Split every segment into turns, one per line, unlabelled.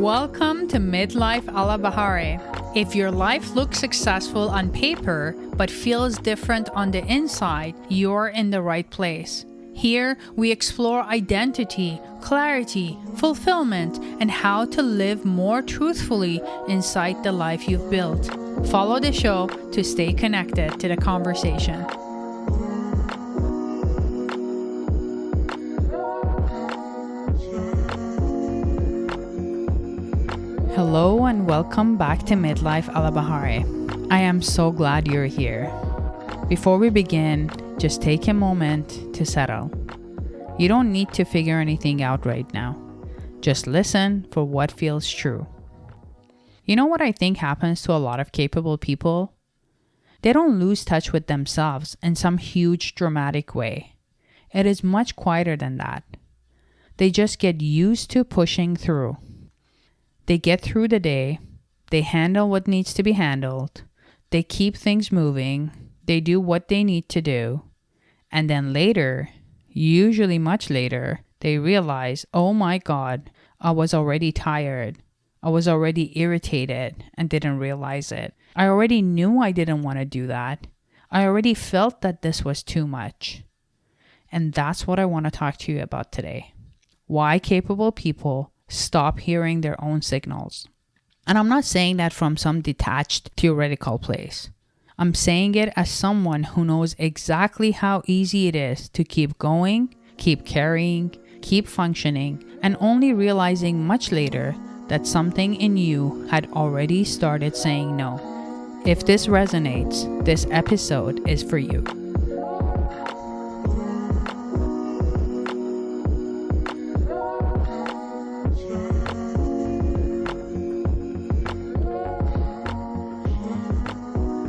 Welcome to Midlife Ala Bahari. If your life looks successful on paper but feels different on the inside, you're in the right place. Here, we explore identity, clarity, fulfillment, and how to live more truthfully inside the life you've built. Follow the show to stay connected to the conversation. Hello and welcome back to Midlife Ala Bahari. I am so glad you're here. Before we begin, just take a moment to settle. You don't need to figure anything out right now. Just listen for what feels true. You know what I think happens to a lot of capable people? They don't lose touch with themselves in some huge dramatic way. It is much quieter than that. They just get used to pushing through. They get through the day, they handle what needs to be handled, they keep things moving, they do what they need to do, and then later, usually much later, they realize, oh my God, I was already tired, I was already irritated and didn't realize it. I already knew I didn't want to do that. I already felt that this was too much. And that's what I want to talk to you about today. Why capable people stop hearing their own signals. And I'm not saying that from some detached theoretical place. I'm saying it as someone who knows exactly how easy it is to keep going, keep carrying, keep functioning, and only realizing much later that something in you had already started saying no. If this resonates, this episode is for you.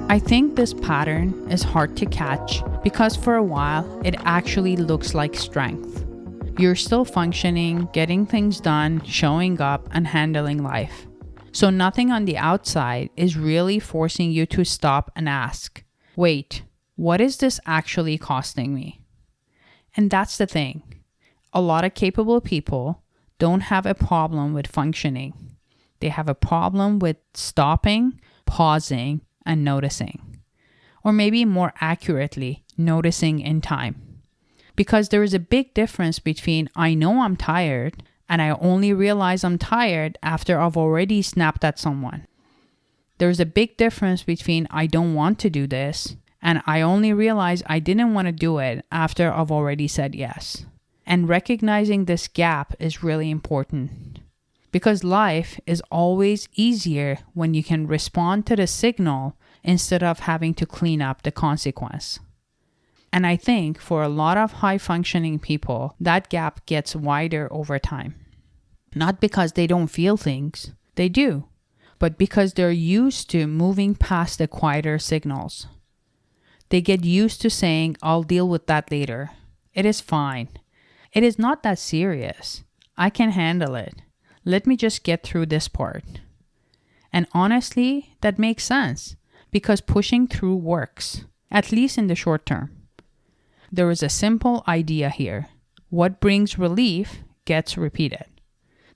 I think this pattern is hard to catch because for a while it actually looks like strength. You're still functioning, getting things done, showing up, and handling life. So nothing on the outside is really forcing you to stop and ask, wait, what is this actually costing me? And that's the thing. A lot of capable people don't have a problem with functioning. They have a problem with stopping, pausing, and noticing. Or maybe more accurately, noticing in time. Because there is a big difference between I know I'm tired and I only realize I'm tired after I've already snapped at someone. There's a big difference between I don't want to do this and I only realize I didn't want to do it after I've already said yes. And recognizing this gap is really important. Because life is always easier when you can respond to the signal instead of having to clean up the consequence. And I think for a lot of high-functioning people, that gap gets wider over time. Not because they don't feel things, they do, but because they're used to moving past the quieter signals. They get used to saying, I'll deal with that later. It is fine. It is not that serious. I can handle it. Let me just get through this part. And honestly, that makes sense because pushing through works, at least in the short term. There is a simple idea here. What brings relief gets repeated.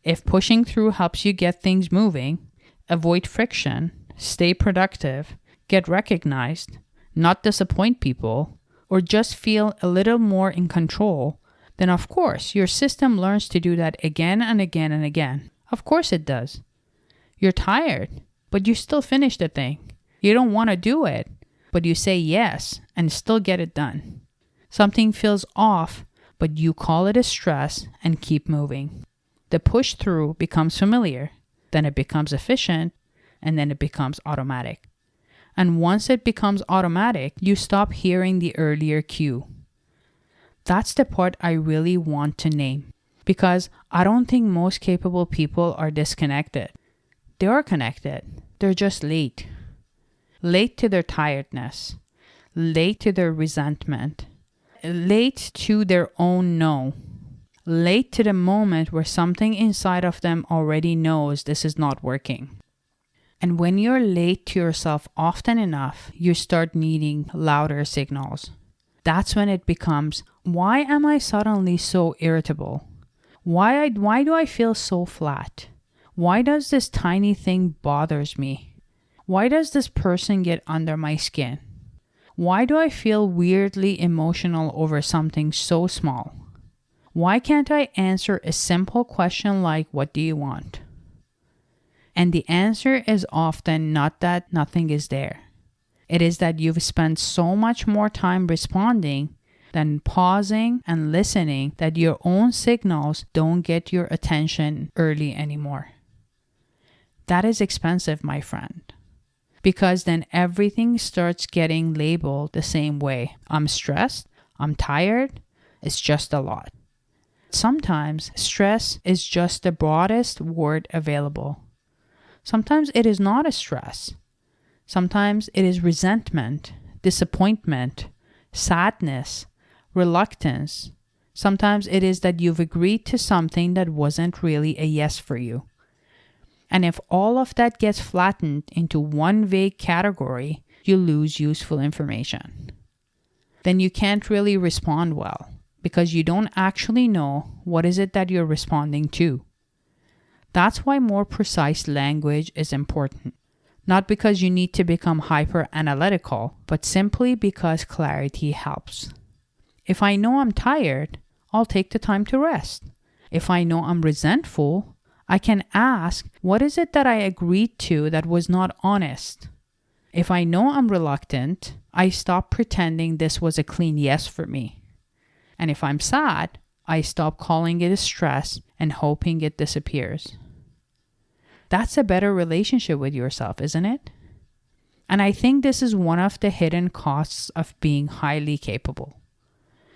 If pushing through helps you get things moving, avoid friction, stay productive, get recognized, not disappoint people, or just feel a little more in control, then of course your system learns to do that again and again and again. Of course it does. You're tired, but you still finish the thing. You don't want to do it, but you say yes and still get it done. Something feels off, but you call it a stress and keep moving. The push through becomes familiar, then it becomes efficient, and then it becomes automatic. And once it becomes automatic, you stop hearing the earlier cue. That's the part I really want to name because I don't think most capable people are disconnected. They are connected. They're just late. Late to their tiredness. Late to their resentment. Late to their own no. Late to the moment where something inside of them already knows this is not working. And when you're late to yourself often enough, you start needing louder signals. That's when it becomes, why am I suddenly so irritable? Why do I feel so flat? Why does this tiny thing bothers me? Why does this person get under my skin? Why do I feel weirdly emotional over something so small? Why can't I answer a simple question like, what do you want? And the answer is often not that nothing is there. It is that you've spent so much more time responding than pausing and listening that your own signals don't get your attention early anymore. That is expensive, my friend. Because then everything starts getting labeled the same way. I'm stressed, I'm tired, it's just a lot. Sometimes stress is just the broadest word available. Sometimes it is not a stress. Sometimes it is resentment, disappointment, sadness, reluctance. Sometimes it is that you've agreed to something that wasn't really a yes for you. And if all of that gets flattened into one vague category, you lose useful information. Then you can't really respond well because you don't actually know what is it that you're responding to. That's why more precise language is important. Not because you need to become hyper-analytical, but simply because clarity helps. If I know I'm tired, I'll take the time to rest. If I know I'm resentful, I can ask, what is it that I agreed to that was not honest? If I know I'm reluctant, I stop pretending this was a clean yes for me. And if I'm sad, I stop calling it a stress and hoping it disappears. That's a better relationship with yourself, isn't it? And I think this is one of the hidden costs of being highly capable.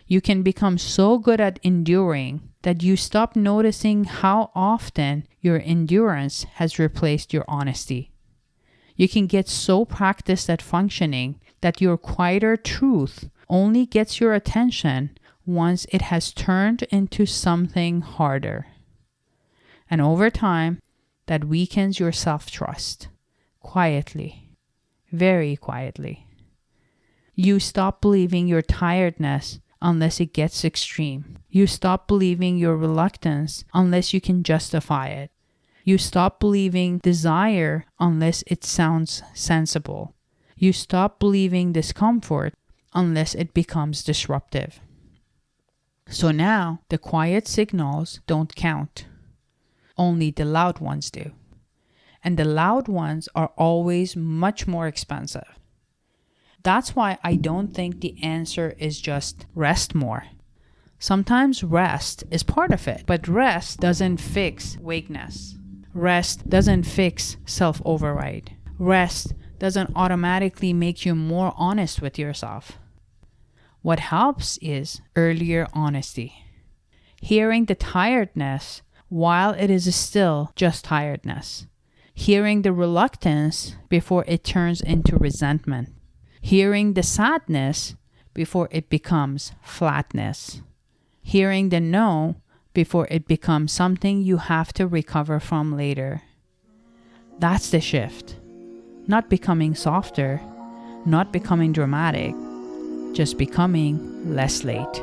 You can become so good at enduring that you stop noticing how often your endurance has replaced your honesty. You can get so practiced at functioning that your quieter truth only gets your attention once it has turned into something harder. And over time, that weakens your self-trust. Quietly. Very quietly. You stop believing your tiredness unless it gets extreme. You stop believing your reluctance unless you can justify it. You stop believing desire unless it sounds sensible. You stop believing discomfort unless it becomes disruptive. So now the quiet signals don't count. Only the loud ones do. And the loud ones are always much more expensive. That's why I don't think the answer is just rest more. Sometimes rest is part of it, but rest doesn't fix vagueness. Rest doesn't fix self-override. Rest doesn't automatically make you more honest with yourself. What helps is earlier honesty. Hearing the tiredness while it is still just tiredness. Hearing the reluctance before it turns into resentment. Hearing the sadness before it becomes flatness. Hearing the no before it becomes something you have to recover from later. That's the shift. Not becoming softer, not becoming dramatic, just becoming less late.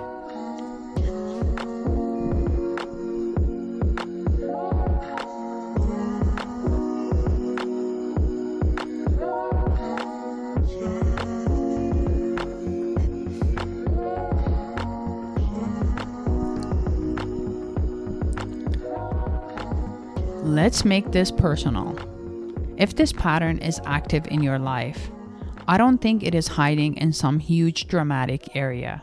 Let's make this personal. If this pattern is active in your life, I don't think it is hiding in some huge dramatic area.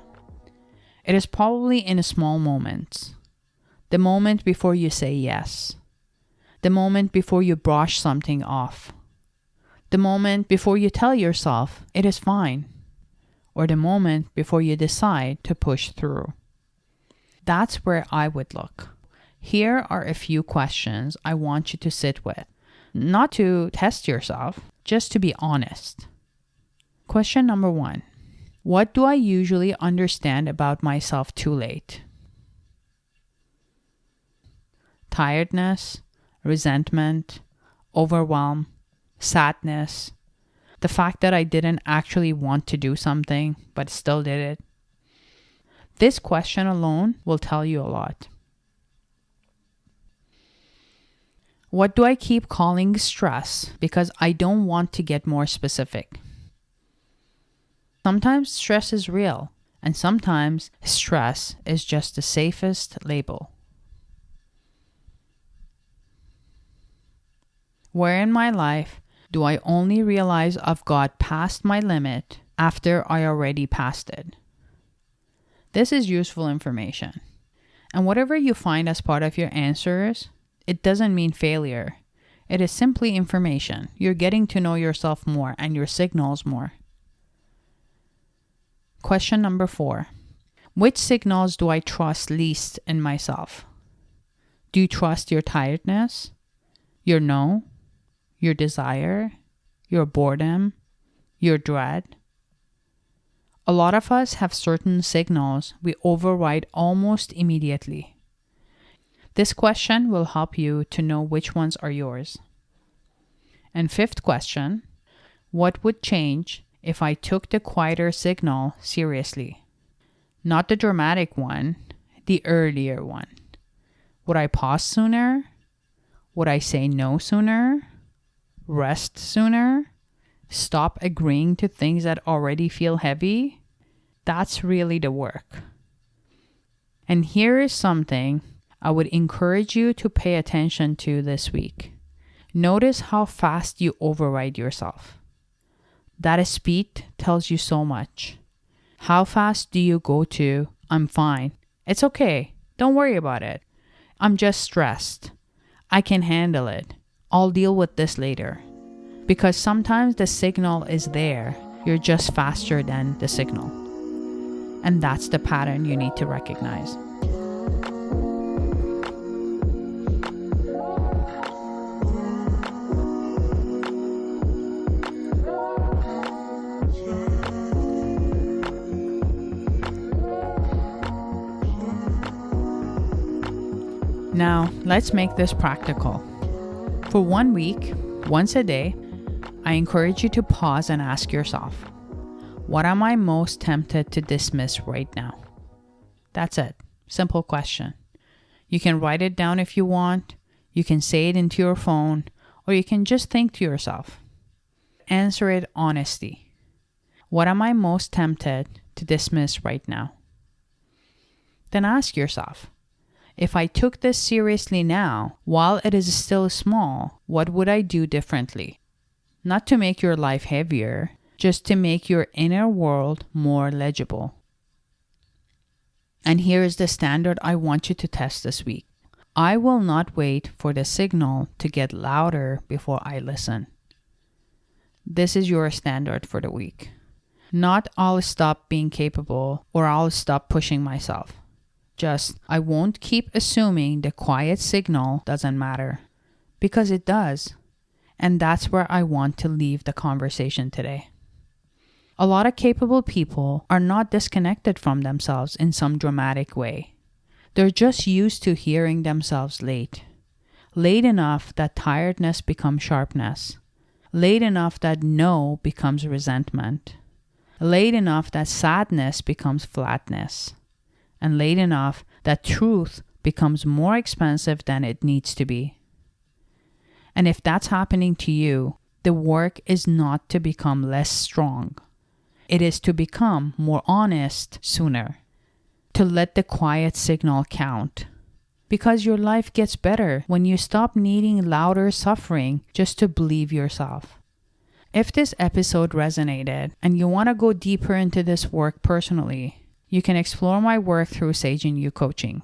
It is probably in a small moments. The moment before you say yes. The moment before you brush something off. The moment before you tell yourself it is fine. Or the moment before you decide to push through. That's where I would look. Here are a few questions I want you to sit with. Not to test yourself, just to be honest. Question number 1. What do I usually understand about myself too late? Tiredness, resentment, overwhelm, sadness, the fact that I didn't actually want to do something but still did it. This question alone will tell you a lot. What do I keep calling stress because I don't want to get more specific? Sometimes stress is real, and sometimes stress is just the safest label. Where in my life do I only realize I've got past my limit after I already passed it? This is useful information. And whatever you find as part of your answers, it doesn't mean failure. It is simply information. You're getting to know yourself more and your signals more. Question number 4. Which signals do I trust least in myself? Do you trust your tiredness, your no, your desire, your boredom, your dread? A lot of us have certain signals we override almost immediately. This question will help you to know which ones are yours. And 5th question, what would change if I took the quieter signal seriously? Not the dramatic one, the earlier one. Would I pause sooner? Would I say no sooner? Rest sooner? Stop agreeing to things that already feel heavy? That's really the work. And here is something I would encourage you to pay attention to this week. Notice how fast you override yourself. That speed tells you so much. How fast do you go to, I'm fine, it's okay, don't worry about it, I'm just stressed, I can handle it, I'll deal with this later. Because sometimes the signal is there, you're just faster than the signal. And that's the pattern you need to recognize. Now, let's make this practical. For 1 week, once a day, I encourage you to pause and ask yourself, what am I most tempted to dismiss right now? That's it. Simple question. You can write it down if you want, you can say it into your phone, or you can just think to yourself. Answer it honestly. What am I most tempted to dismiss right now? Then ask yourself, if I took this seriously now, while it is still small, what would I do differently? Not to make your life heavier, just to make your inner world more legible. And here is the standard I want you to test this week. I will not wait for the signal to get louder before I listen. This is your standard for the week. Not I'll stop being capable or I'll stop pushing myself. Just, I won't keep assuming the quiet signal doesn't matter. Because it does. And that's where I want to leave the conversation today. A lot of capable people are not disconnected from themselves in some dramatic way. They're just used to hearing themselves late. Late enough that tiredness becomes sharpness. Late enough that no becomes resentment. Late enough that sadness becomes flatness. And late enough that truth becomes more expensive than it needs to be. And if that's happening to you, the work is not to become less strong. It is to become more honest sooner. To let the quiet signal count. Because your life gets better when you stop needing louder suffering just to believe yourself. If this episode resonated and you want to go deeper into this work personally, you can explore my work through Sage and You Coaching.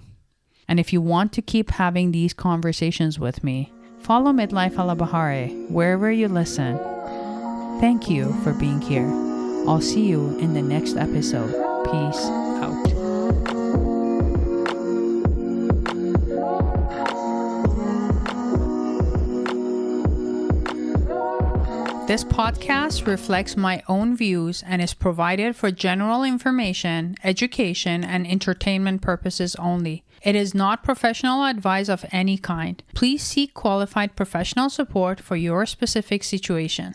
And if you want to keep having these conversations with me, follow Midlife Alabahare wherever you listen. Thank you for being here. I'll see you in the next episode. Peace out. This podcast reflects my own views and is provided for general information, education, and entertainment purposes only. It is not professional advice of any kind. Please seek qualified professional support for your specific situation.